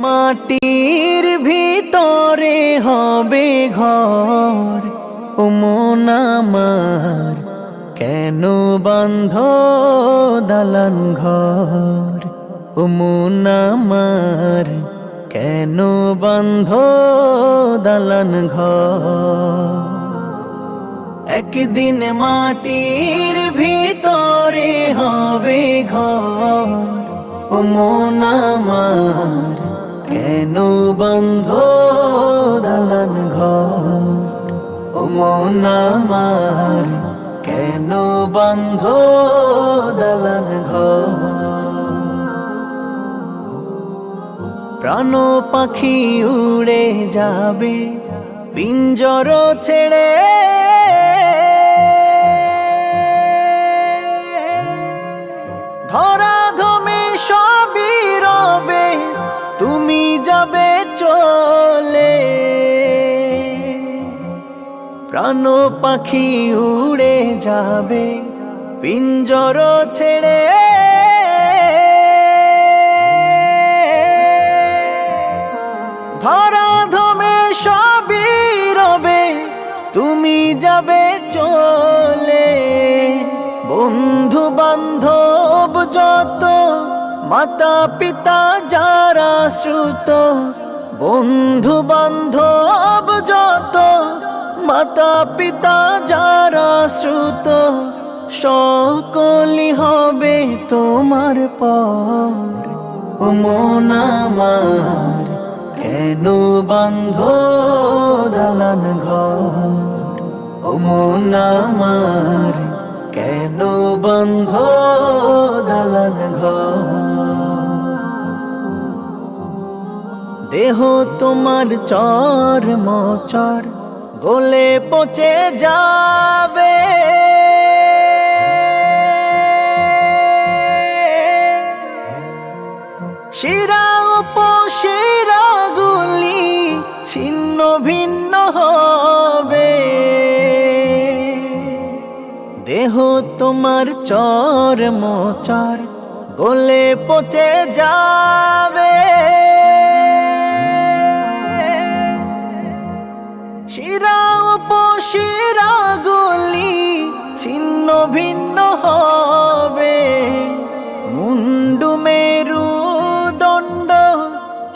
মাটির ভিতরে হবে ঘর, ও মন আমার কেন বাঁধ দালান ঘর, ও মন আমার কেন বাঁধ দালান ঘর। একদিন মাটির ভিতরে হবে ঘর, ও মন আমার কেন বাঁধ দালান ঘর, ও মন আমার কেন বাঁধ দালান ঘর। প্রাণ পাখি উড়ে যাবে পিঞ্জর ছেড়ে, ধরাধমে সবই রবে তুমি যাবে চলে। প্রাণ পাখি উড়ে যাবে পিঞ্জর ছেড়ে, ধরাধমে সবই রবে তুমি যাবে চলে। বন্ধু বান্ধব যত, মাতা পিতা যারা শ্রুত, বন্ধু বান্ধব যত, মাতা পিতা যারা শ্রুত, সকলই হবে তোমার পর, ও মন আমার কেন বাঁধ দালান ঘর, ও মন আমার কেন বাঁধ দালান ঘর। দেহ তোমার চর মচর গলে পচে যাবে, শিরা উপশিরা গুলি ছিন্ন ভিন্ন হবে। দেহ তোমার চর মোচর গলে পচে যাবে, শিরা উপশিরা গুলি ছিন্ন ভিন্ন হবে। মুন্ডু মেরু দণ্ড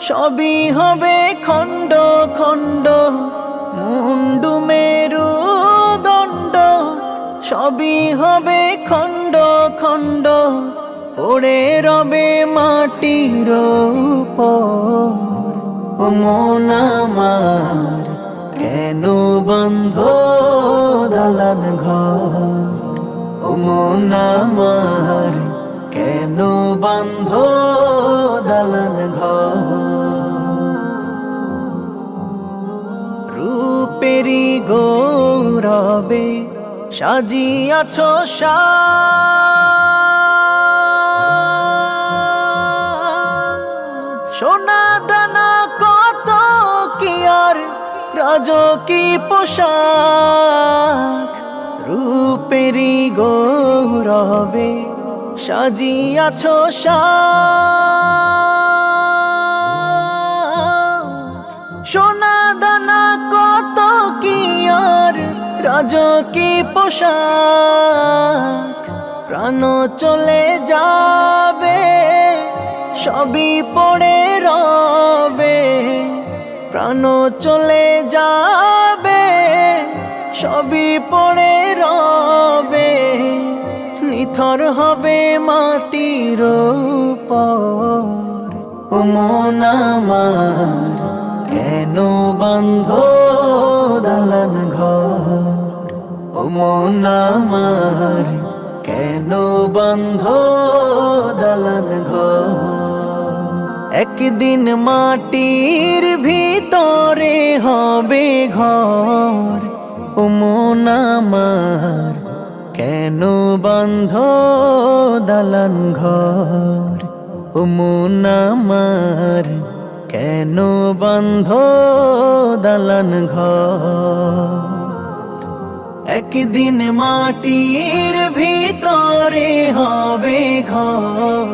সবই হবে খণ্ড খণ্ড, মুন্ডু মেরু দণ্ড সবই হবে খণ্ড খণ্ড, পড়ে রবে মাটির উপর, ও মন আমার কেন বাঁধ দালান ঘর, ও মন আমার কেন বাঁধ দালান ঘর। রূপেরি গৌরবে সাজিয়াছ সাজ, সোনা দানা কত কি আর রাজকী পোশাক। রূপেরি গৌরবে সাজিয়াছ সাজ, সোনা দানা কত কি আর রাজকী পোশাক। প্রাণ চলে যাবে সবই পড়ে রবে, প্রাণ চলে যাবে সবই পড়ে রবে। নিথর হবে মাটির উপর, ও মন আমার কেন বাঁধ দালান ঘর, ও মন আমার কেন বাঁধ দালান ঘর। একদিন মাটির ভিতরে হবে ঘর, ও মন আমার কেন বাঁধ দালান ঘর, ও মন আমার কেন বাঁধ দালান ঘর। একদিন মাটির ভিতরে হবে ঘর,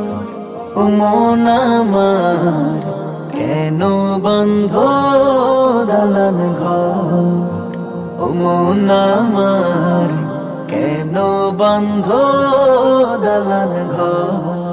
ও মন আমার কেন বন্ধ দালান ঘর, ও মন আমার কেন বন্ধ দালান ঘর।